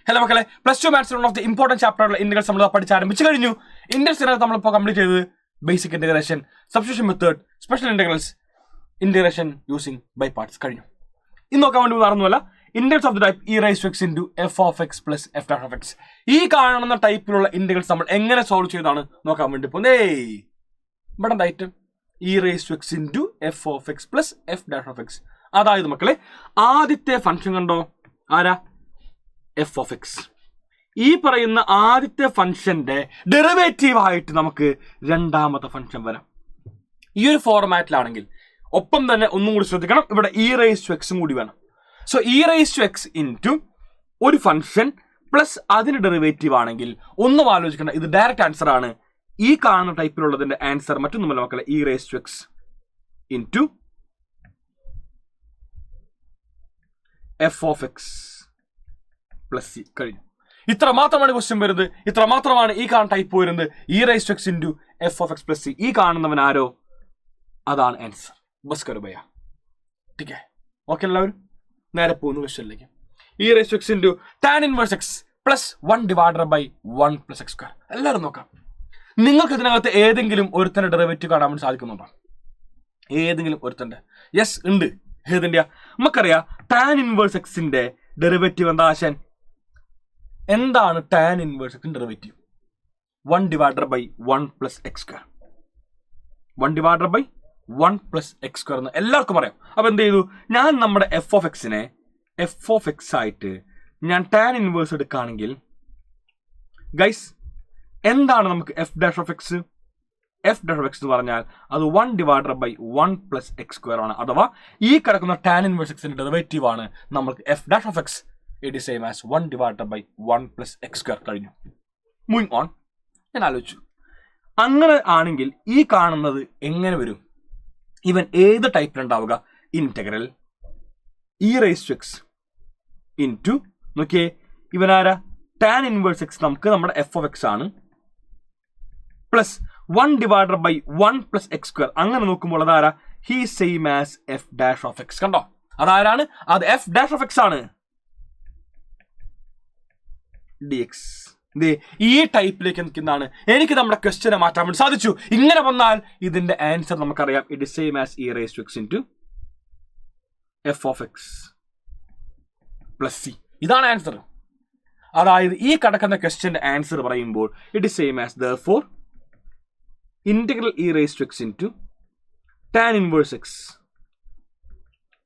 Hello, Makale. Plus 2 maths one of the important chapter integral നമ്മൾ പഠിച്ച് ആരംഭിച്ചു കഴിഞ്ഞു. ഇന്റഗ്രൽസ് നമ്മൾ ഇപ്പോൾ കംപ്ലീറ്റ് ചെയ്തത് basic integration, substitution method, special integrals, integration using by parts കഴിഞ്ഞു. ഇന്ന് നോക്കാൻ വേണ്ടി മറന്നുമല്ല integrals of the type e raised to x into f of x plus f dash of x. ഈ കാണുന്ന ടൈപ്പിലുള്ള ഇന്റഗ്രൽസ് നമ്മൾ എങ്ങനെ സോൾവ് ചെയ്താണ് നോക്കാൻ വേണ്ടി പോകുന്നത്. ഇവിടെ item e raised to x into f of x plus f dash of x. അതായത് മക്കളെ ആദ്യത്തെ ഫംഗ്ഷൻ കണ്ടോ, ആരാ? f of x. ഈ പറയുന്ന ആദ്യത്തെ ഫംഗ്ഷന്റെ ഡെറിവേറ്റീവ് ആയിട്ട് നമുക്ക് രണ്ടാമത്തെ ഫംഗ്ഷൻ വരാം. ഈ ഒരു ഫോർമാറ്റിലാണെങ്കിൽ ഒപ്പം തന്നെ ഒന്നും കൂടി ശ്രദ്ധിക്കണം, ഇവിടെ e raised to x കൂടി വേണം. So e raised to x into ഒരു ഫംഗ്ഷൻ പ്ലസ് അതിന് ഡെറിവേറ്റീവ് ആണെങ്കിൽ ഒന്നും ആലോചിക്കേണ്ട, ഇത് ഡയറക്റ്റ് ആൻസർ ആണ്. ഈ കാണുന്ന ടൈപ്പിലുള്ളതിന്റെ ആൻസർ മറ്റൊന്നുമല്ല മക്കളെ, e raised to x into f of x plus C കഴിഞ്ഞു. ഇത്ര മാത്രമാണ് ക്വസ്റ്റ്യൻ വരുന്നത്, ഇത്ര മാത്രമാണ് ഈ കാണുന്ന ടൈപ്പ് വരുന്നത്. e raised to x into f of x plus C. ഈ കാണുന്നവൻ ആരോ, അതാണ് ആൻസർ. ബസ് കരു ഭയ്യ, ठीक है? ഓക്കെ എല്ലാവരും നേരെ പോകുന്നു ക്വസ്റ്റ്യനിലേക്ക്. e raised to x into tan inverse x plus 1 divided by 1 plus x square. എല്ലാവരും നോക്കാം, നിങ്ങൾക്ക് ഇതിനകത്ത് ഏതെങ്കിലും ഒരുത്തന്റെ ഡെറിവേറ്റീവ് കാണാൻ വേണ്ടി സാധിക്കുന്നുണ്ടോ? ഏതെങ്കിലും ഒരുത്തന്റെ? യെസ് ഉണ്ട്. ഏതിൻ്റെ? നമുക്കറിയാം tan inverse എക്സിന്റെ ഡെറിവേറ്റീവ് എന്താ ആശാൻ? എന്താണ് tan inverse എക്സിന്റെ derivative? 1 divided by 1 plus x square. 1 divided by 1 plus x square എന്ന് എല്ലാവർക്കും അറിയാം. അപ്പൊ എന്ത് ചെയ്തു, ഞാൻ നമ്മുടെ f of xനെ f of x ആയിട്ട് ഞാൻ tan inverse എടുക്കുകയാണെങ്കിൽ ഗൈസ് എന്താണ് നമുക്ക് f dash of x? f dash of x എന്ന് പറഞ്ഞാൽ അത് 1 divided by 1 plus x square ആണ്. അഥവാ ഈ കിടക്കുന്ന tan inverse എക്സിന്റെ ഡെറിവേറ്റീവ് ആണ് നമുക്ക് f dash of x. It is same as 1 divided by 1 plus x square കഴിഞ്ഞു. Moving on. ഞാൻ ആലോചിച്ചു, അങ്ങനെ ആണെങ്കിൽ ഈ കാണുന്നത് എങ്ങനെ വരും? ഇവൻ ഏത് ടൈപ്പിലുണ്ടാവുക? Integral e raised to x into നോക്കിയേ, ഇവനാരാ? tan inverse x നമുക്ക് നമ്മുടെ f of x ആണ്, plus 1 divided by 1 plus x square. അങ്ങനെ നോക്കുമ്പോൾ അതാരാ? He same as f dash of x. കണ്ടോ, അതാരാണ്? അത് f dash of x ആണ്. dx. ഈ ടൈപ്പിലേക്ക് എന്താണ്, എനിക്ക് നമ്മുടെ ക്വസ്റ്റ്യനെ മാറ്റാൻ വേണ്ടി സാധിച്ചു. ഇങ്ങനെ വന്നാൽ ഇതിന്റെ ആൻസർ നമുക്കറിയാം, it is same as e raised to x into f of x plus C. ഇതാണ് ആൻസർ. അതായത് ഈ കിടക്കുന്ന ക്വസ്റ്റ്യന്റെ ആൻസർ പറയുമ്പോൾ it is same as therefore integral e raised to x into tan inverse x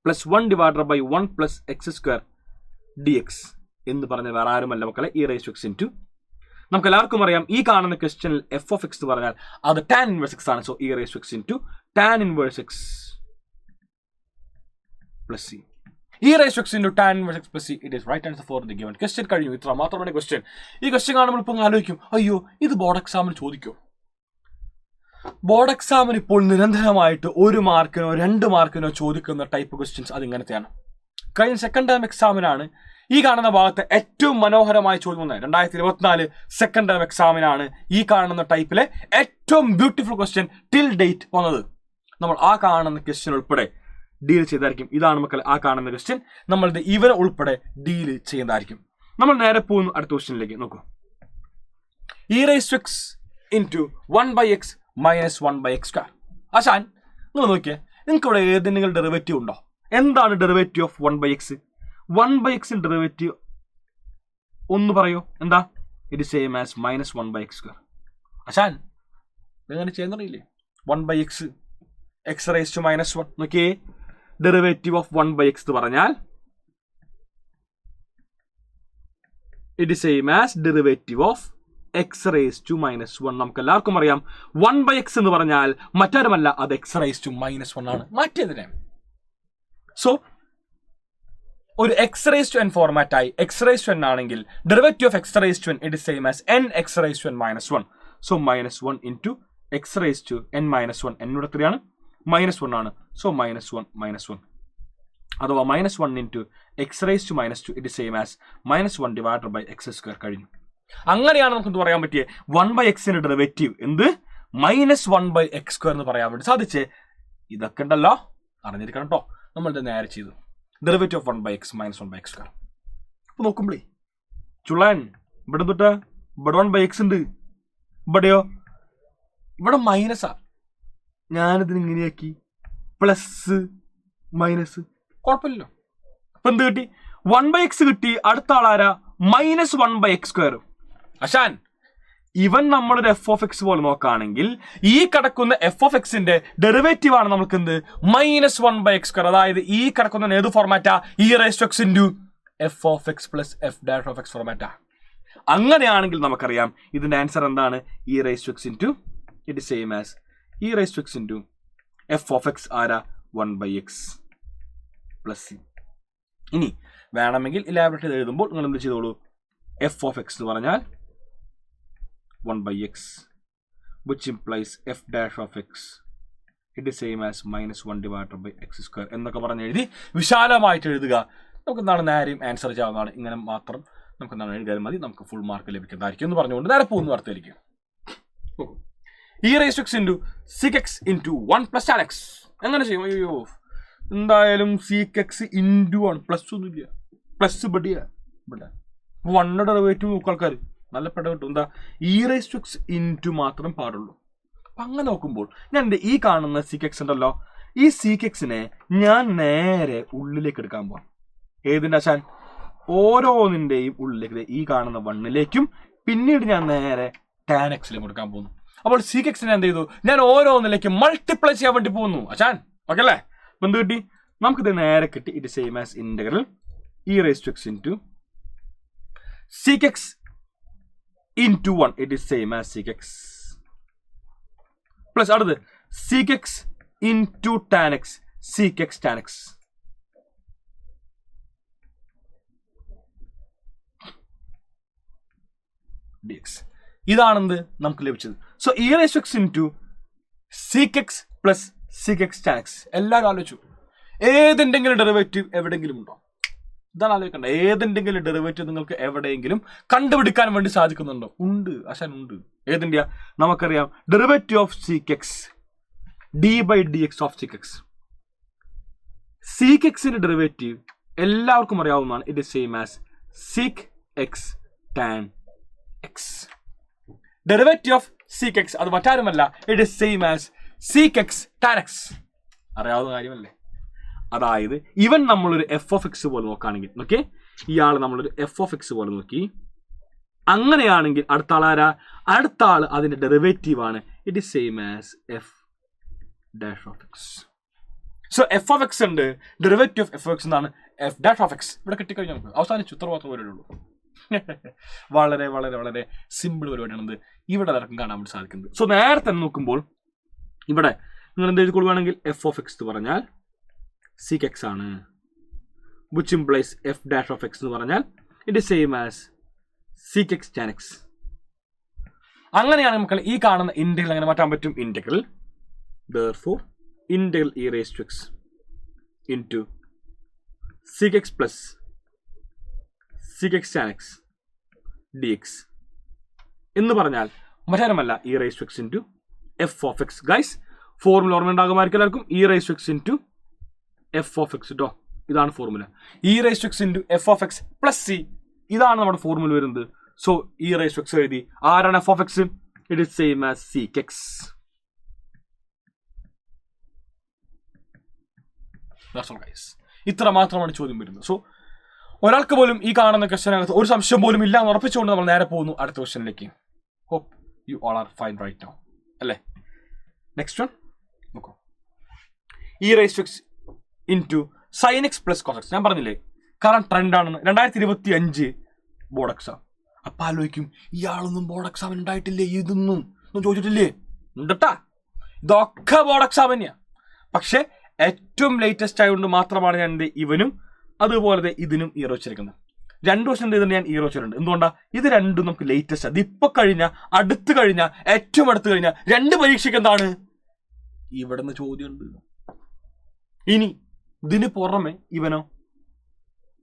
plus 1 divided by 1 plus x square dx എന്ന് പറഞ്ഞ വേറെ ആരുമല്ല മക്കളെ, e raised to x into നമുക്ക് എല്ലാവർക്കും അറിയാം ഈ കാണുന്ന ക്വസ്റ്റ്യനിൽ f of x എന്ന് പറഞ്ഞാൽ അത് tan inverse x ആണ്. So e raised to x into tan inverse x plus c. e raised to x into tan inverse x plus c. It is right answer for the given question. കഴിഞ്ഞു. ഇത്ര മാത്രമാണ് question. ഈ question കാണുമ്പോൾ ഇപ്പോൾ ആലോചിക്കും, അയ്യോ ഇത് board എക്സാമിന് ചോദിക്കും. ബോർഡ് എക്സാമിന് ഇപ്പോൾ നിരന്തരമായിട്ട് 1 മാർക്കിനോ 2 മാർക്കിനോ ചോദിക്കുന്ന ടൈപ്പ് ക്വസ്റ്റ്യൻസ് അതിങ്ങനത്തെയാണ്. കഴിഞ്ഞ സെക്കൻഡ് ടേം എക്സാമിനാണ് ഈ കാണുന്ന ഭാഗത്ത് ഏറ്റവും മനോഹരമായ ചോദ്യം വന്നത്. 2024 സെക്കൻഡ് ടേം എക്സാമിനാണ് ഈ കാണുന്ന ടൈപ്പിലെ ഏറ്റവും ബ്യൂട്ടിഫുൾ ക്വസ്റ്റ്യൻ ടിൽ ഡേറ്റ് വന്നത്. നമ്മൾ ആ കാണുന്ന ക്വസ്റ്റ്യൻ ഉൾപ്പെടെ ഡീൽ ചെയ്തായിരിക്കും. ഇതാണ് മക്കൾ ആ കാണുന്ന ക്വസ്റ്റ്യൻ, നമ്മൾ ഇവരെ ഉൾപ്പെടെ ഡീൽ ചെയ്യുന്നതായിരിക്കും. നമ്മൾ നേരെ പോകുന്നു അടുത്ത ക്വസ്റ്റ്യനിലേക്ക്. നോക്കൂ, e raised to x into 1 by x minus 1 by x square. ആശാൻ നിങ്ങൾ നോക്കിയേ, നിങ്ങൾക്ക് ഇവിടെ ഏതെങ്കിലും ഡെറിവേറ്റീവ് ഉണ്ടോ? എന്താണ് derivative of 1 by x? 1 by x derivative ഒന്ന് പറയൂ, എന്താ? It is same as minus 1 by x square. ആശാൻ എങ്ങനെ ചെയ്യുന്നറിയില്ലേ? 1 by x x raised to minus 1. നോക്കിയേ, ഡെറിവേറ്റീവ് ഓഫ് 1 by x എന്ന് പറഞ്ഞാൽ it is same as derivative of x raised to minus 1. നമുക്ക് എല്ലാവർക്കും അറിയാം 1 by x എന്ന് പറഞ്ഞാൽ മറ്റാരുമല്ല, അത് x raised to minus 1 ആണ്. മാറ്റിയതിനെ സോ ഒരു x raised to n format ആയി x raised to n ആണെങ്കിൽ derivative of x raised to n it is same as n x raised to n minus 1. So minus 1 into x raised to n minus 1. n ഇവിടെ എത്രയാണ്? minus 1 ആണ്. So minus 1 minus 1 അഥവാ minus 1 into x raised to minus 2 it is same as minus 1 divided by x square കഴിഞ്ഞു. അങ്ങനെയാണ് നമുക്ക് എന്ത് പറയാൻ പറ്റിയേ? 1 by x ഡെറിവേറ്റീവ് എന്ത്? മൈനസ് 1 by x സ്ക്വയർ എന്ന് പറയാൻ വേണ്ടി സാധിച്ചേ. ഇതൊക്കെ ഉണ്ടല്ലോ, അറിഞ്ഞിരിക്കണം കേട്ടോ. നമ്മൾ ഇത് നേരെ ചെയ്തു. Derivative of 1 by x minus 1 by x square. അപ്പോൾ നോക്കുമ്പോഴേ ചുള്ളൻ ഇവിടെ തൊട്ടാ ഇവിടെ 1/x ഉണ്ട്. ഇവിടെയോ ഇവിടെ മൈനസാ. ഞാനിതിന് ഇങ്ങനെയാക്കി പ്ലസ് മൈനസ് കുഴപ്പമില്ലല്ലോ. അപ്പൊ എന്ത് കിട്ടി? 1/x കിട്ടി. അടുത്ത ആളാരാ? -1/x². അശാൻ ഇവൻ നമ്മളൊരു f(x) പോലെ നോക്കുകയാണെങ്കിൽ ഈ കിടക്കുന്ന f(x)ന്റെ ഡെറിവേറ്റീവ് ആണ് നമുക്ക് എന്ത്? -1/x². അതായത് ഈ കിടക്കുന്ന ഏത് ഫോർമാറ്റാ? e⁻x into f(x) plus f'(x) ഫോർമാറ്റാ. അങ്ങനെയാണെങ്കിൽ നമുക്കറിയാം ഇതിന്റെ ആൻസർ എന്താണ്? e⁻x into it is same as e⁻x into f(x) ആരാ? 1/x plus c. ഇനി വേണമെങ്കിൽ ഇലാബറേറ്റ് എഴുതുമ്പോൾ നിങ്ങൾ എന്ത് ചെയ്തോളൂ? f(x) എന്ന് പറഞ്ഞാൽ 1/x which implies f'(x) it is same as -1/x² എന്നൊക്കെ പറഞ്ഞ് എഴുതി വിശാലമായിട്ട് എഴുതുക. നമുക്ക് എന്താണ് നേരെയും ആൻസർ ചെയ്യാവുന്നതാണ്. ഇങ്ങനെ മാത്രം നമുക്ക് എന്താണ് എഴുതിയാൽ മതി. നമുക്ക് ഫുൾ മാർക്ക് ലഭിക്കുന്നതായിരിക്കും എന്ന് പറഞ്ഞുകൊണ്ട് നേരെ പോകുന്ന വാർത്തയിലേക്ക്. e⁻x into sec(x) into 1 plus tan x. എങ്ങനെ ചെയ്യും? അയ്യോ എന്തായാലും sec(x) into 1 പ്ലസ് ഒന്നുമില്ല. പ്ലസ് ഇവിടെ 1 ഡെറിവേറ്റീവ് നോക്കും ആൾക്കാർ നല്ല പെട കിട്ടും. എന്താ? e⁻x into മാത്രം പാടുള്ളൂ. അപ്പം അങ്ങനെ നോക്കുമ്പോൾ ഞാൻ എൻ്റെ ഈ കാണുന്ന sec(x) ഉണ്ടല്ലോ, ഈ sec(x)നെ ഞാൻ നേരെ ഉള്ളിലേക്ക് എടുക്കാൻ പോകാം. ഏതിൻ്റെ അശാൻ? ഓരോന്നിൻ്റെയും ഉള്ളിലേക്ക് ഈ കാണുന്ന 1ലേക്കും പിന്നീട് ഞാൻ നേരെ tan x കൊടുക്കാൻ പോകുന്നു. അപ്പോൾ sec(x)നെ എന്ത് ചെയ്തു? ഞാൻ ഓരോന്നിലേക്ക് മൾട്ടിപ്ലൈ ചെയ്യാൻ വേണ്ടി പോകുന്നു. അശാൻ ഓക്കെ അല്ലേ? അപ്പം എന്ത് കിട്ടി? നമുക്കിത് നേരെ കിട്ടി. It same as integral e⁻x into sec(x) into 1 it is same as sec(x) plus അടുത്ത് sec(x) into tan x sec(x tan x). dx ഇതാണെന്ത് നമുക്ക് ലഭിച്ചത്. So e⁻x into sec(x plus sec(x tan x). എല്ലാവരും ആലോചിച്ചു ഏതെങ്കിലും ഡെറിവേറ്റീവ് എവിടെയെങ്കിലും ഉണ്ടോ? ഇതാണ് ആലോചിക്കേണ്ട. ഏതെങ്കിലും ഡെറിവേറ്റീവ് നിങ്ങൾക്ക് എവിടെയെങ്കിലും കണ്ടുപിടിക്കാൻ വേണ്ടി സാധിക്കുന്നുണ്ടോ? ഉണ്ട് അശാൻ ഉണ്ട്. ഏതിൻ്റെയാ? നമുക്കറിയാം derivative of sec(x) d/dx of sec(x). sec(x)ന്റെ ഡെറിവേറ്റീവ് എല്ലാവർക്കും അറിയാവുന്നതാണ്. It is same as sec(x tan x). Derivative of sec(x) അത് മറ്റാരുമല്ല, it is same as sec(x tan x). അറിയാവുന്ന കാര്യമല്ലേ? അതായത് ഇവൻ നമ്മളൊരു f(x) പോലെ നോക്കുകയാണെങ്കിൽ, ഓക്കെ, ഇയാൾ നമ്മളൊരു f(x) പോലെ നോക്കി, അങ്ങനെയാണെങ്കിൽ അടുത്ത ആൾ ആരാ? അടുത്ത ആൾ അതിന്റെ ഡെറിവേറ്റീവ് ആണ്. It is same as f'(x). So f(x) ഉണ്ട്, ഡെറിവേറ്റീവ് ഓഫ് f(x) എന്നാണ് f'(x). ഇവിടെ കിട്ടിക്കഴിഞ്ഞാൽ നമുക്ക് അവസാനിച്ചു. ഇത്ര മാത്രം വരുള്ളൂ. വളരെ വളരെ വളരെ സിമ്പിൾ പരിപാടിയാണത്. ഇവിടെ എല്ലാവർക്കും കാണാൻ വേണ്ടി സാധിക്കുന്നത്. സോ നേരത്തെ നോക്കുമ്പോൾ ഇവിടെ നിങ്ങൾ എന്ത് എഴുതിക്കൊള്ളുകയാണെങ്കിൽ f(x) എന്ന് പറഞ്ഞാൽ sec(x) ആണ്, which implies f'(x) എന്ന് പറഞ്ഞാൽ it is same as sec(x tan x). അങ്ങനെയാണ് നമുക്ക് ഈ കാണുന്ന ഇന്റഗ്രൽ അങ്ങനെ മാറ്റാൻ പറ്റും. Integral therefore integral e⁻x into sec(x plus sec(x tan x dx എന്ന് പറഞ്ഞാൽ മറ്റാരുമല്ല e⁻x into f(x). Guys formula ഓർമ്മ ഉണ്ടാകുമായിരിക്കും എല്ലാവർക്കും. e⁻x into f(x) കേട്ടോ, ഇതാണ് formula. e⁻x into f(x) plus c ഇതാണ് നമ്മുടെ ഫോർമുല വരുന്നത്. സോ e⁻x എഴുതി. ആരാണ് f(x)? It is same as sec(x). ഇത്ര മാത്രമാണ് ചോദ്യം വരുന്നത്. സോ ഒരാൾക്ക് പോലും ഈ കാണുന്ന ക്വസ്റ്റ്യനകത്ത് ഒരു സംശയം പോലും ഇല്ല എന്ന് ഉറപ്പിച്ചുകൊണ്ട് നമ്മൾ നേരെ പോകുന്നു അടുത്ത ക്വസ്റ്റ്യനിലേക്ക്. Hope you all are fine right now അല്ലേ? നെക്സ്റ്റ് വൺ നോക്കൂ. e⁻x into sin x plus cos x. ഞാൻ പറഞ്ഞില്ലേ കാരണം ട്രെൻഡ് ആണെന്ന്. 2025 ബോർഡ് എക്സാം. അപ്പൊ ആലോചിക്കും ഇയാളൊന്നും ബോർഡ് എക്സാം ഉണ്ടായിട്ടില്ലേ, ഇതൊന്നും ചോദിച്ചിട്ടില്ലേ? ഉണ്ടട്ടാ, ഇതൊക്കെ ബോർഡ് എക്സാം തന്നെയാ. പക്ഷെ ഏറ്റവും ലേറ്റസ്റ്റ് ആയതുകൊണ്ട് മാത്രമാണ് ഞാൻ ഇവനും അതുപോലെ ഇതിനും വെച്ചിരിക്കുന്നത്. 2 വർഷം ചെയ്തിട്ട് ഞാൻ വെച്ചിട്ടുണ്ട്. എന്തുകൊണ്ടാ? ഇത് രണ്ടും നമുക്ക് ലേറ്റസ്റ്റ്. അത് ഇപ്പൊ കഴിഞ്ഞ അടുത്ത് കഴിഞ്ഞ ഏറ്റവും അടുത്ത് കഴിഞ്ഞ 2 പരീക്ഷയ്ക്ക് എന്താണ് ഇവിടുന്ന് ചോദ്യമുണ്ട്. ഇനി ഇതിന് പുറമെ ഇവനോ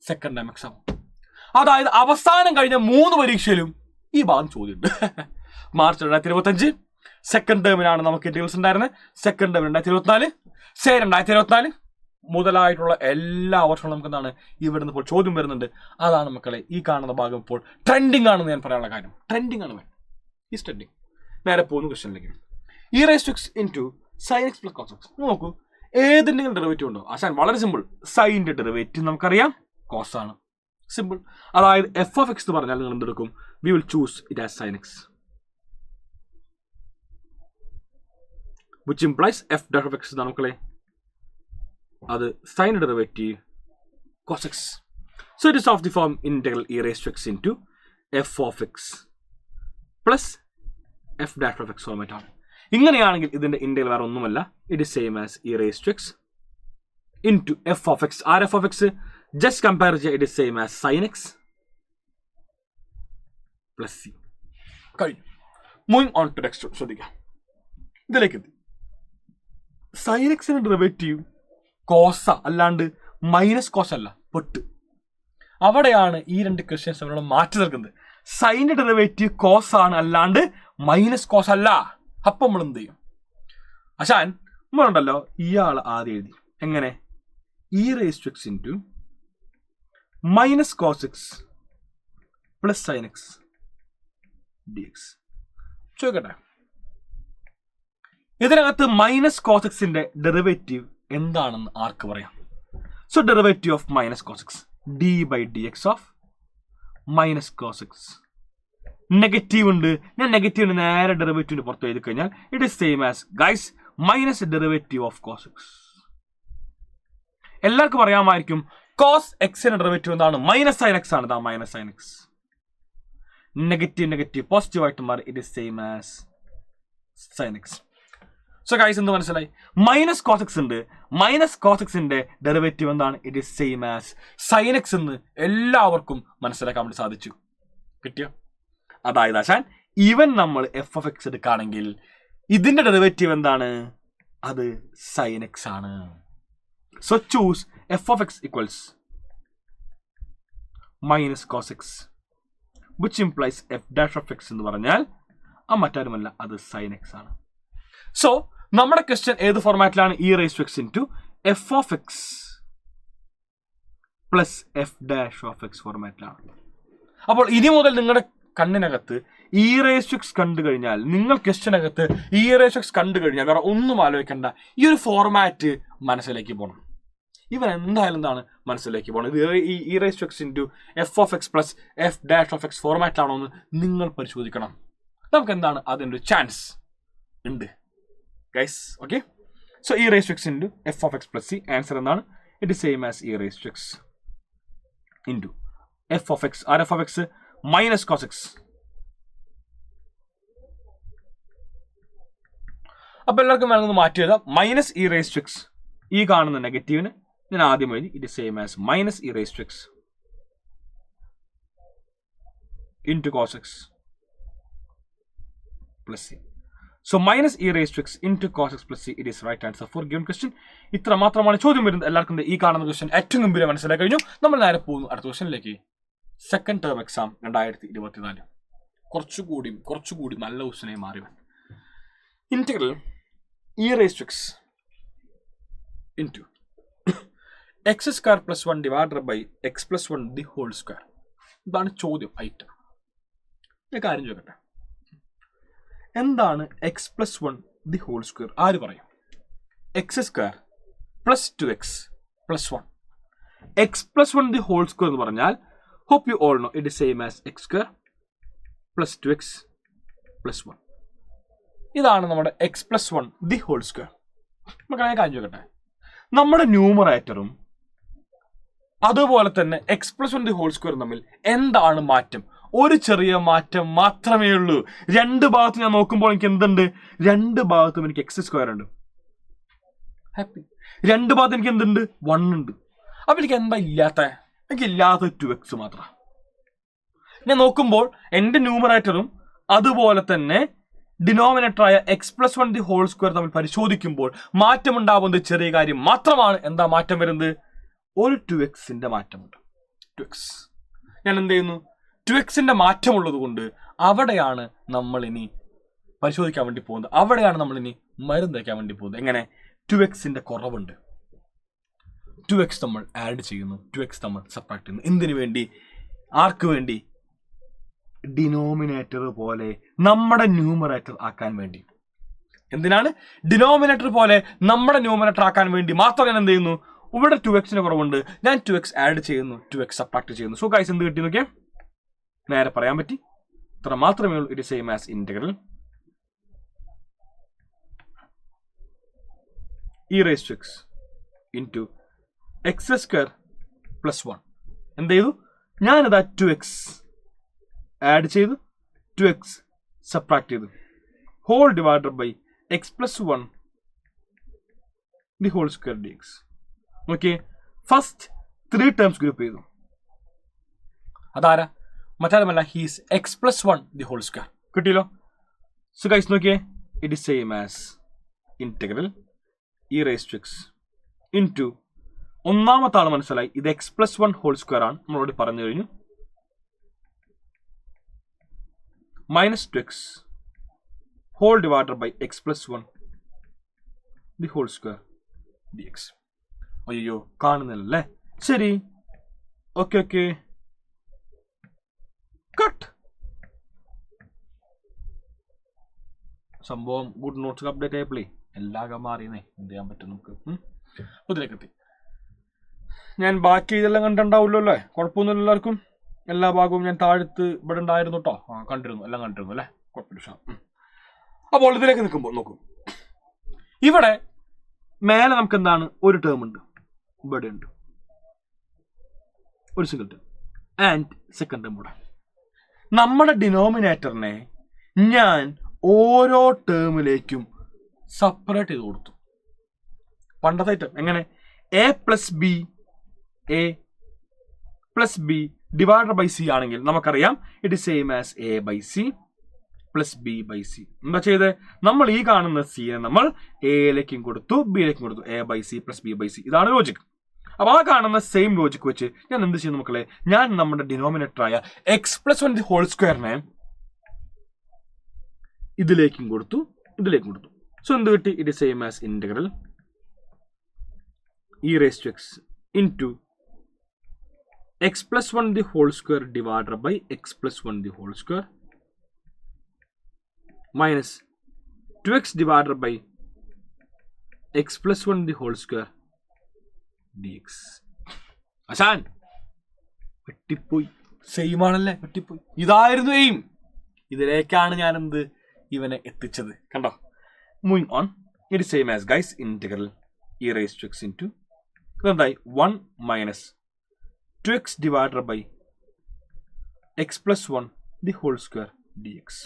സെക്കൻഡ് ടൈം എക്സാം. അതായത് അവസാനം കഴിഞ്ഞ 3 പരീക്ഷയിലും ഈ ഭാഗം ചോദ്യമുണ്ട്. മാർച്ച് 2025 സെക്കൻഡ് ടേമിനാണ് നമുക്ക് ഇന്റർവ്യൂസ് ഉണ്ടായിരുന്നത്. സെക്കൻഡ് ടേം 2024, 2024 മുതലായിട്ടുള്ള എല്ലാ വർഷവും നമുക്ക് എന്താണ് ഇവിടുന്ന് ഇപ്പോൾ ചോദ്യം വരുന്നുണ്ട്. അതാണ് മക്കളെ ഈ കാണുന്ന ഭാഗം ഇപ്പോൾ ട്രെൻഡിങ് ആണെന്ന് ഞാൻ പറയാനുള്ള കാര്യം. ട്രെൻഡിങ് ആണ് ഈസ് ട്രെൻഡിങ്. നേരെ പോകുന്ന ക്വസ്റ്റ്യനിലേക്ക്. e raised to x into sin x plus cos x. നോക്കൂ, ഏതെങ്കിലും ഡെറിവേറ്റീവ് ഉണ്ടോ? ആശാൻ വളരെ സിമ്പിൾ. സൈൻ്റെ ഡെറിവേറ്റീവ് നമുക്കറിയാം കോസ് ആണ്. സിമ്പിൾ. അതായത് എഫ് ഓഫ് എക്സ് എന്ന് പറഞ്ഞാൽ നിങ്ങൾ എന്തെടുക്കും? We will choose it as sine X, which implies F dash of X എന്നാണ് മക്കളെ. അത് sine derivative cos X. So it is of the form integral e raised to x into f of x plus F dash of X format ആണ്. ഇങ്ങനെയാണെങ്കിൽ ഇതിന്റെ integral വേറെ ഒന്നുമല്ല, it is same as e raised to x into f of x. Or F of X just compare ചെയ്യുക, it is same as sine X plus C. കഴിഞ്ഞു. Moving on to next. ശ്രദ്ധിക്കാം, ഇതിലേക്ക് എത്തി. Sign എക്സിന്റെ derivative Kosa അല്ലാണ്ട് minus cos അല്ല, പൊട്ട്. അവിടെയാണ് ഈ രണ്ട് ക്വസ്റ്റ്യൻസ് അവരോട് മാറ്റി നിൽക്കുന്നത്. സൈൻ്റെ ഡെറിവേറ്റീവ് കോസ് ആണ് അല്ലാണ്ട് മൈനസ് കോസ് അല്ല. അപ്പം നമ്മൾ എന്ത് ചെയ്യും? അശാൻ നമ്മളുണ്ടല്ലോ ഇയാൾ ആദ്യം എഴുതി എങ്ങനെ? e raised to x into minus cos x plus sine x d x. ചോദിക്കട്ടെ, ഇതിനകത്ത് മൈനസ് കോസ് എക്സിന്റെ ഡെറിവേറ്റീവ് എന്താണെന്ന് ആർക്ക് പറയാം? So derivative of minus cos x d by d x of minus cos x. Negative ഉണ്ട്, ഞാൻ നെഗറ്റീവിന് നേരെ ഡെറിവേറ്റീവിന് പുറത്ത് എഴുതി കഴിഞ്ഞാൽ it is same as guys minus derivative of cos x. എല്ലാവർക്കും അറിയാമായിരിക്കും കോസ് എക്സിന്റെ ഡെറിവേറ്റീവ് എന്താണ്? മൈനസ് സൈൻ എക്സ് ആണ്. ഇതാ minus sine x. Negative negative positive ആയിട്ട് മാറി it is same as sine x. So guys എന്ത് മനസ്സിലായി? മൈനസ് കോസ് എക്സ് ഉണ്ട്, മൈനസ് കോസ് എക്സിന്റെ ഡെറിവേറ്റീവ് എന്താണ്? It is same as sine x എന്ന് എല്ലാവർക്കും മനസ്സിലാക്കാൻ വേണ്ടി സാധിച്ചു. കിട്ടിയോ? അതായത് ആശാൻ ഈവൻ നമ്മൾ എഫ് ഓഫ് എക്സ് എടുക്കുകയാണെങ്കിൽ ഇതിന്റെ ഡെറിവേറ്റീവ് എന്താണ്? അത് സൈൻ എക്സ് ആണ്. So choose f of x equals minus cos x which implies F dash of X എന്ന് പറഞ്ഞാൽ മറ്റാരുമല്ല, അത് സൈൻ എക്സ് ആണ്. സോ നമ്മുടെ ക്വസ്റ്റ്യൻ ഏത് ഫോർമാറ്റിലാണ്? e raised to x into f of x plus F dash of X ഫോർമാറ്റിലാണ്. അപ്പോൾ ഇനി മുതൽ നിങ്ങളുടെ കണ്ണിനകത്ത് e raised to x കണ്ടു കഴിഞ്ഞാൽ, നിങ്ങൾ ക്വസ്റ്റ്യനകത്ത് e raised to x കണ്ടു കഴിഞ്ഞാൽ വേറെ ഒന്നും ആലോചിക്കേണ്ട, ഈ ഒരു ഫോർമാറ്റ് മനസ്സിലേക്ക് പോകണം. ഇവൻ എന്തായാലും എന്താണ് മനസ്സിലേക്ക് പോകണം. ഇത് e raised to x into f of x plus F dash of X ഫോർമാറ്റിലാണോ എന്ന് നിങ്ങൾ പരിശോധിക്കണം. നമുക്ക് എന്താണ് അതിൻ്റെ ഒരു ചാൻസ് ഉണ്ട് guys. Okay, so e raised to x into f of x plus c. Answer എന്താണ്? It is same as e raised to x into f of x. Or F of X minus cos X. അപ്പൊ എല്ലാവർക്കും വേണമെന്ന് മാറ്റി എഴുതാം. Minus e raised to x, ഈ കാണുന്ന നെഗറ്റീവിന് ഞാൻ ആദ്യം എഴുതി it is same as minus e raised to x into cos x plus c. So minus e raised to x into cos x plus c, it is right answer for given question. ഇത്ര മാത്രമാണ് ചോദ്യം വരുന്നത്. എല്ലാവർക്കും ഈ കാണുന്ന question ഏറ്റവും ഗംഭീരം മനസ്സിലാക്കി കഴിഞ്ഞു. നമ്മൾ നേരെ പോകുന്നു അടുത്ത ക്വസ്റ്റ്യനിലേക്ക്. Second term exam 2024. കുറച്ചുകൂടി നല്ല ക്വസ്റ്റ്യനായി മാറി. Integral e raised to x into x square plus 1 divided by x plus 1 the whole square. ഇതാണ് ചോദ്യം ഐറ്റം. ഞാൻ കാര്യം ചോദിക്കട്ടെ, എന്താണ് x plus 1 the whole square? ആര് പറയും? X square plus 2x plus 1. X plus 1 the whole square എന്ന് പറഞ്ഞാൽ hope you all know it is same as x square plus 2x plus 1. ഇതാണ് നമ്മുടെ x plus 1 the whole square. നമുക്ക് കാര്യം ചോദിക്കട്ടെ, നമ്മുടെ ന്യൂമറേറ്ററും അതുപോലെ തന്നെ x plus 1 the whole square തമ്മിൽ എന്താണ് മാറ്റം? ഒരു ചെറിയ മാറ്റം മാത്രമേ ഉള്ളൂ. രണ്ട് ഭാഗത്ത് ഞാൻ നോക്കുമ്പോൾ എനിക്ക് എന്തുണ്ട്? രണ്ട് ഭാഗത്തും എനിക്ക് എക്സ് സ്ക്വയർ ഉണ്ട്. ഹാപ്പി. രണ്ട് ഭാഗത്ത് എനിക്ക് എന്തുണ്ട്? 1 ഉണ്ട്. അപ്പൊ എനിക്ക് എന്താ ഇല്ലാത്ത? എനിക്ക് ഇല്ലാത്ത 2x മാത്രം. ഞാൻ നോക്കുമ്പോൾ എൻ്റെ ന്യൂമറേറ്ററും അതുപോലെ തന്നെ ഡിനോമിനേറ്ററായ X plus 1 the whole square തമ്മിൽ പരിശോധിക്കുമ്പോൾ മാറ്റമുണ്ടാവുന്നത് ചെറിയ കാര്യം മാത്രമാണ്. എന്താ മാറ്റം വരുന്നത്? ഒരു 2xന്റെ മാറ്റമുണ്ട്. 2x. ഞാൻ എന്ത് ചെയ്യുന്നു? 2xന്റെ മാറ്റമുള്ളത് കൊണ്ട് അവിടെയാണ് നമ്മൾ ഇനി പരിശോധിക്കാൻ വേണ്ടി പോകുന്നത്. അവിടെയാണ് നമ്മൾ ഇനി മരുന്ന് തയ്ക്കാൻ വേണ്ടി പോകുന്നത്. എങ്ങനെ? 2xന്റെ കുറവുണ്ട്. 2x നമ്മൾ ആഡ് ചെയ്യുന്നു, 2x നമ്മൾ സബ്ട്രാക്ട് ചെയ്യുന്നു. എന്തിനു വേണ്ടി? ആർക്ക് വേണ്ടി? ഡിനോമിനേറ്റർ പോലെ നമ്മുടെ ന്യൂമറേറ്റർ ആക്കാൻ വേണ്ടി. എന്തിനാണ്? ഡിനോമിനേറ്റർ പോലെ നമ്മുടെ ന്യൂമറേറ്റർ ആക്കാൻ വേണ്ടി മാത്രം ഞാൻ എന്ത് ചെയ്യുന്നു? ഇവിടെ 2x കുറവുണ്ട്, ഞാൻ 2x ആഡ് ചെയ്യുന്നു, 2x സബ്ട്രാക്ട് ചെയ്യുന്നു. സോ ഗൈസ് എന്ത് കിട്ടി നോക്കിയാൽ നേരെ പറയാൻ പറ്റി. ഇത്ര മാത്രമേ ഉള്ളൂ. It same as integral e raised to x into x square plus 1. എന്ത് ചെയ്തു? ഞാനിതാ 2x ആഡ് ചെയ്തു, 2x സബ്ട്രാക്ട് ചെയ്തു, whole divided by x plus 1 the whole square dx. Okay, first 3 terms group ചെയ്തു. അതാരാ? മറ്റാരുമല്ല, he's x plus 1 the whole square. കിട്ടിയല്ലോ. So guys നോക്കിയേ, it is same as integral e raised to x into ഒന്നാമത്തെ ആൾ മനസ്സിലായി, ഇത് x plus 1 whole square ആണ്, നമ്മളോട് പറഞ്ഞു കഴിഞ്ഞു, minus 2x whole divided by x plus 1 the whole square dx. അയ്യോ കാണുന്നില്ലല്ലേ? ശരി, ഓക്കെ ഓക്കെ, കട്ട്. സംഭവം ഗുഡ് നോട്ട്സ് അപ്ഡേറ്റ് ആയപ്പോഴേ എല്ലാം മാറിയെന്നേ, എന്ത് ചെയ്യാൻ പറ്റും നമുക്ക്. ഇതിലേക്കെത്തി. ഞാൻ ബാക്കി ഇതെല്ലാം കണ്ടിട്ടുണ്ടാവുമല്ലോ അല്ലേ? കുഴപ്പമൊന്നുമില്ല എല്ലാവർക്കും. എല്ലാ ഭാഗവും ഞാൻ താഴത്ത് ഇവിടെ ഉണ്ടായിരുന്നു കേട്ടോ. കണ്ടിരുന്നു, എല്ലാം കണ്ടിരുന്നു അല്ലേ? കുഴപ്പമില്ല. അപ്പോൾ ഇതിലേക്ക് നിൽക്കുമ്പോൾ നോക്കൂ, ഇവിടെ മേലെ നമുക്ക് എന്താണ്? ഒരു ടേം ഉണ്ട്, ഇവിടെ ഉണ്ട് ഒരു single term and second term കൂടെ. നമ്മുടെ ഡിനോമിനേറ്ററിനെ ഞാൻ ഓരോ ടേമിലേക്കും സെപ്പറേറ്റ് ചെയ്ത് കൊടുത്തു. പണ്ടത്തെ ഐറ്റം എങ്ങനെ? A plus B, A plus B divided by C ആണെങ്കിൽ നമുക്കറിയാം it is same as A by C plus B by C. എന്താ ചെയ്തത്? നമ്മൾ ഈ കാണുന്ന സിയെ നമ്മൾ എയിലേക്കും കൊടുത്തു, ബിയിലേക്കും കൊടുത്തു, A by C plus B by C. ഇതാണ് ലോജിക്. അപ്പൊ ആ കാണുന്ന സെയിം ലോജിക് വെച്ച് ഞാൻ എന്ത് ചെയ്യുന്നു മക്കളെ? ഞാൻ നമ്മുടെ ഡിനോമിനേറ്ററായ എക്സ് പ്ലസ് 1 ഹോൾ സ്ക്വയറിനെ ഇതിലേക്കും കൊടുത്തു, ഇതിലേക്കും കൊടുത്തു. സോ എന്ത് കിട്ടി? It is same as integral e raised to x into x plus 1 the whole square divided by x plus 1 the whole square minus 2x divided by x plus 1 the whole square dx. അശാൻ വെട്ടിപ്പോയി. Same ആണല്ലേ? വെട്ടിപ്പോയി. ഇതായിരുന്നു aim. ഇതിലേക്കാണ് ഞാൻ എന്ത് ഇവനെ എത്തിച്ചത്. കണ്ടോ? Moving on. It is same as guys integral e raised to x into ഇതെന്തായി? 1 minus 2x divided by X plus 1 the whole square d x.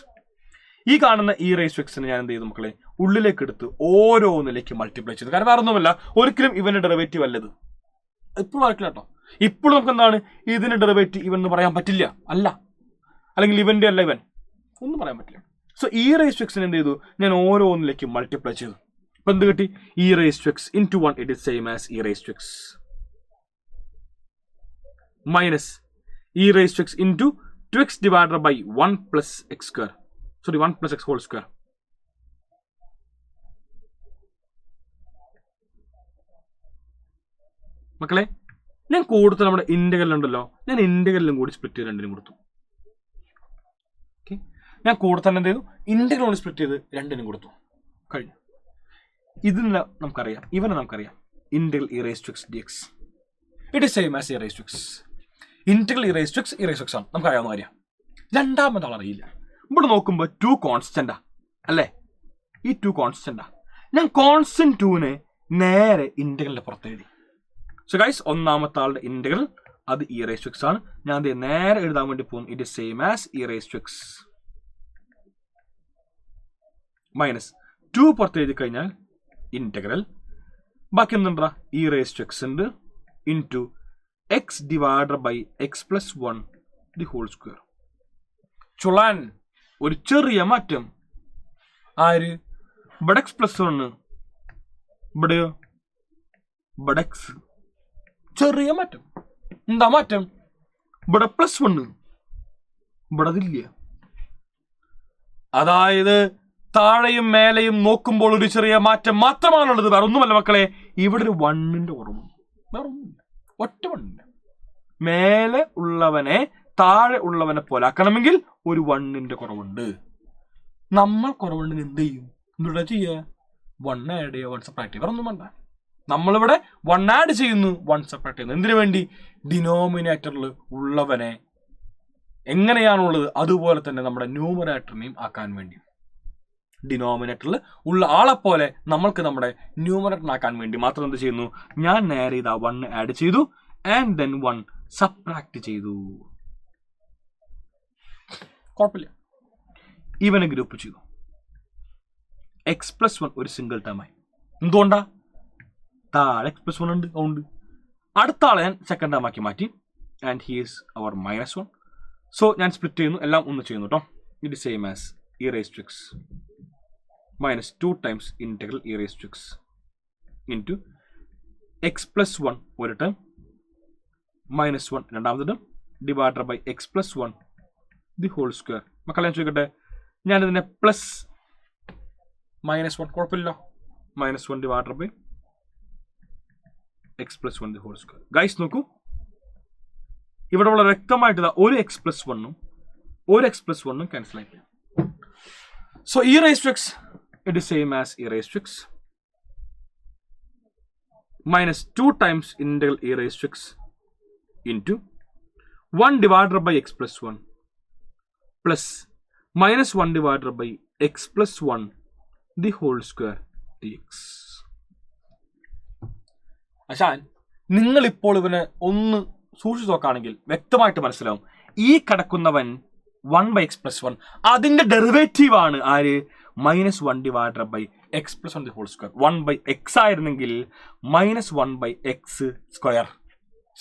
ഈ കാണുന്ന e raised to x ഞാൻ എന്ത് ചെയ്തു മക്കളെ? ഉള്ളിലേക്ക് എടുത്ത് ഓരോന്നിലേക്ക് മൾട്ടിപ്ലൈ ചെയ്തു. കാരണം വേറെ ഒന്നുമല്ല, ഒരിക്കലും ഇവന്റെ ഡെറിവേറ്റീവ് അല്ലത്. ഇപ്പോഴും ആർക്കില്ല കേട്ടോ. ഇപ്പോഴും നമുക്ക് എന്താണ് ഇതിന്റെ ഡെറിവേറ്റീവ് ഇവൻ എന്ന് പറയാൻ പറ്റില്ല. അല്ല, അല്ലെങ്കിൽ ഇവന്റെ അല്ല ഇവൻ, ഒന്നും പറയാൻ പറ്റില്ല. So e raised to x എന്ത് ചെയ്തു? ഞാൻ ഓരോന്നിലേക്ക് മൾട്ടിപ്ലൈ ചെയ്തു. അപ്പൊ എന്ത് കിട്ടി? e raised to x into 1 it is same as e raised to x minus e raised to x into 2x divided by 1 plus x square. Sorry, 1 plus x whole square. മക്കളെ, ഞാൻ കൂടുതൽ നമ്മുടെ integral ഉണ്ടല്ലോ, ഞാൻ ഇന്റഗ്രലും കൂടി split ചെയ്ത് രണ്ടിനും കൊടുത്തു. ഓക്കെ, ഞാൻ കൂടെ തന്നെ എന്ത് ചെയ്തു? ഇന്റഗ്രൽ കൊണ്ട് സ്പ്ലിറ്റ് ചെയ്ത് രണ്ടിനും കൊടുത്തു. കഴിഞ്ഞു. ഇതിന് നമുക്കറിയാം, ഇവനെ നമുക്കറിയാം, integral e raised to x dx it is same as e raised to x. Integral e raised to x ആണ്, നമുക്കറിയാവുന്ന കാര്യം. രണ്ടാമത് ആൾ അറിയില്ല. ഇവിടെ നോക്കുമ്പോൾ 2 കോൺസ്റ്റന്റാ അല്ലേ? ഈ 2 കോൺസ്റ്റന്റാ. ഞാൻ കോൺസ്റ്റന്റ് 2നെ നേരെ ഇന്റഗ്രലിന്റെ പുറത്ത് എഴുതി. സോ ഗൈസ്, ഒന്നാമത്തെ ആളുടെ ഇന്റഗ്രൽ അത് e raised to x ആണ്. ഞാൻ അത് നേരെ എഴുതാൻ വേണ്ടി പോകുന്നു. It is same as e raised to x minus 2 പുറത്ത് എഴുതി കഴിഞ്ഞാൽ ഇന്റഗ്രൽ ബാക്കി എന്തുണ്ടാ? e raised to x ഉണ്ട് into X divided by X plus 1 the whole square. ചുളാൻ ഒരു ചെറിയ മാറ്റം. ആര്? ഇവിടെ എക്സ് പ്ലസ് 1, ഇവിടെയോ ഇവിടെ എക്സ്. ചെറിയ മാറ്റം. എന്താ മാറ്റം? ഇവിടെ പ്ലസ് 1, ഇവിടെ അതില്ല. അതായത് താഴെയും മേലെയും നോക്കുമ്പോൾ ഒരു ചെറിയ മാറ്റം മാത്രമാണുള്ളത്, വേറെ ഒന്നുമല്ല മക്കളെ. ഇവിടെ ഒരു 1ന്റെ കുറവുണ്ട്. വേറെ ഒന്നുമില്ല, ഒറ്റ വണ്ണില്ല. മേലെ ഉള്ളവനെ താഴെ ഉള്ളവനെ പോലെ ആക്കണമെങ്കിൽ ഒരു 1ന്റെ കുറവുണ്ട്. നമ്മൾ കുറവുണ്ടെങ്കിൽ എന്ത് ചെയ്യും? എന്താ ചെയ്യുക? 1 ആഡ് ചെയ്യുക, 1 സബ്ട്രാക്ട് ചെയ്യുക. വേറെ ഒന്നും വേണ്ട. നമ്മളിവിടെ 1 ആഡ് ചെയ്യുന്നു, 1 സബ്ട്രാക്ട് ചെയ്യുന്നു. എന്തിനു വേണ്ടി? ഡിനോമിനേറ്ററിൽ ഉള്ളവനെ എങ്ങനെയാണുള്ളത് അതുപോലെ തന്നെ നമ്മുടെ ന്യൂമറേറ്ററിനെയും ആക്കാൻ വേണ്ടി. ഡിനോമിനേറ്ററിൽ ഉള്ള ആളെ പോലെ നമ്മൾക്ക് നമ്മുടെ ന്യൂമറേറ്ററിനാക്കാൻ വേണ്ടി മാത്രം എന്ത് ചെയ്യുന്നു? ഞാൻ നേരെ ഇതാ 1 ആഡ് ചെയ്തു ആൻഡ് ദെൻ 1 സബ്ട്രാക്ട് ചെയ്തു. കുഴപ്പമില്ല. ഇവനെ ഗ്രൂപ്പ് ചെയ്തു. x+1 ഒരു സിംഗിൾ ടേമായി. എന്തുകൊണ്ടാ? താഴെ x+1 ഉണ്ട്, അതുകൊണ്ട്. അടുത്ത ആളെ ഞാൻ സെക്കൻഡ് ടേം ആക്കി മാറ്റി ആൻഡ് ഹി ഈസ് അവർ -1. സോ ഞാൻ സ്പ്ലിറ്റ് ചെയ്യുന്നു, എല്ലാം ഒന്ന് ചെയ്യുന്നു കേട്ടോ. It is same as e raised to x -2 times integral e raised to x into x+1 ഒരു ടേം -1 രണ്ടാമത്തെ term divided by x+1 the whole square. മക്കളെ ഞാൻ ചോദിക്കട്ടെ, ഞാനിതിനെ പ്ലസ് -1 കുഴപ്പമില്ല, -1 divided by x+1 the whole square. Guys നോക്കൂ, ഇവിടെ വളരെ വ്യക്തമായിട്ട് ഒരു x+1ഉം ഒരു x+1ഉം ക്യാൻസൽ ആയി. So e raised to x, it is same as e raised to x -2 times integral e raised to x into 1 divided by x+1 plus -1 divided by x+1 the whole square dx. അശാൻ, നിങ്ങൾ ഇപ്പോൾ ഇവനെ ഒന്ന് സൂക്ഷിച്ചു നോക്കുകയാണെങ്കിൽ വ്യക്തമായിട്ട് മനസ്സിലാവും. ഈ കിടക്കുന്നവൻ 1/x+1 അതിന്റെ ഡെറിവേറ്റീവ് ആണ് ആര്? -1 divided by x+1 the whole square. 1/x ആയിരുന്നെങ്കിൽ -1/x square.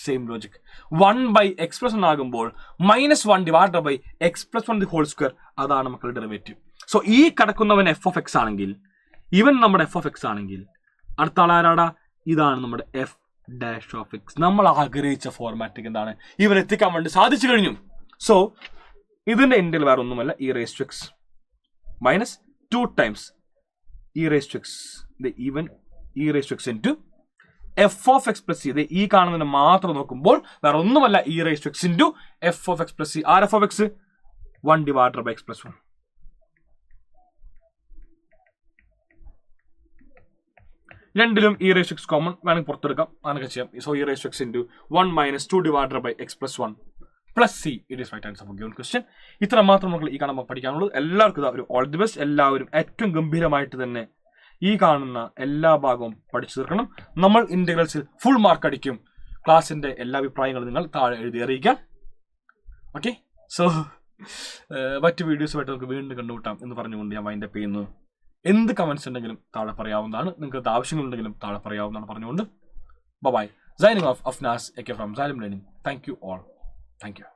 Same logic. 1/x+1 ആകുമ്പോൾ -1 divided by x+1 the whole square, അതാണ് മക്കളുടെ ഡെറിവേറ്റീവ്. സോ ഈ കിടക്കുന്നവൻ f(x) ആണെങ്കിൽ, ഇവൻ നമ്മുടെ f(x) ആണെങ്കിൽ, അടുത്ത ആളാരാടാ? ഇതാണ് നമ്മുടെ f'(x). നമ്മൾ ആഗ്രഹിച്ച ഫോർമാറ്റിക് എന്താണ്? ഇവൻ എത്തിക്കാൻ വേണ്ടി സാധിച്ചു കഴിഞ്ഞു. സോ ഇതിന്റെ ഇന്റഗ്രൽ വേറെ ഒന്നുമല്ല, e raised to x -2 times e raised to x even e raised to x into f(x) plus c. ഈ കാണുന്നതിന് മാത്രം നോക്കുമ്പോൾ വേറെ ഒന്നുമല്ല, e raised to x into f(x) plus c. ആർ f(x) 1 divided by x+1. രണ്ടിലും e raised to x common വേണമെങ്കിൽ പുറത്തെടുക്കാം, അങ്ങനെയൊക്കെ ചെയ്യാം. So e raised to x into 1 -2 divided by x+1 plus c. It is right answer for given question. ഇത്ര മാത്രം നമുക്ക് ഈ കാണുമ്പോൾ പഠിക്കാനുള്ളത്. എല്ലാവർക്കും ഒരു ഓൾ ദി ബെസ്റ്റ്. എല്ലാവരും ഏറ്റവും ഗംഭീരമായിട്ട് തന്നെ ഈ കാണുന്ന എല്ലാ ഭാഗവും പഠിച്ചു തീർക്കണം. നമ്മൾ ഇന്റഗ്രൽസിൽ ഫുൾ മാർക്ക് അടിക്കും. ക്ലാസിന്റെ എല്ലാ അഭിപ്രായങ്ങളും നിങ്ങൾ താഴെ എഴുതി അറിയിക്കാം. ഓക്കെ, സോ മറ്റു വീഡിയോസുമായിട്ട് നമുക്ക് വീണ്ടും കണ്ടുമുട്ടാം എന്ന് പറഞ്ഞുകൊണ്ട് ഞാൻ വൈൻഡപ്പ് ചെയ്യുന്നു. എന്ത് കമന്റ്സ് ഉണ്ടെങ്കിലും താഴെ പറയാവുന്നതാണ്. നിങ്ങൾക്ക് ആവശ്യങ്ങളുണ്ടെങ്കിലും താഴെ പറയാവുന്നതാണ് പറഞ്ഞുകൊണ്ട് by. Signing off, Afnas, AK from Xylem Learning. Thank you all. Thank you.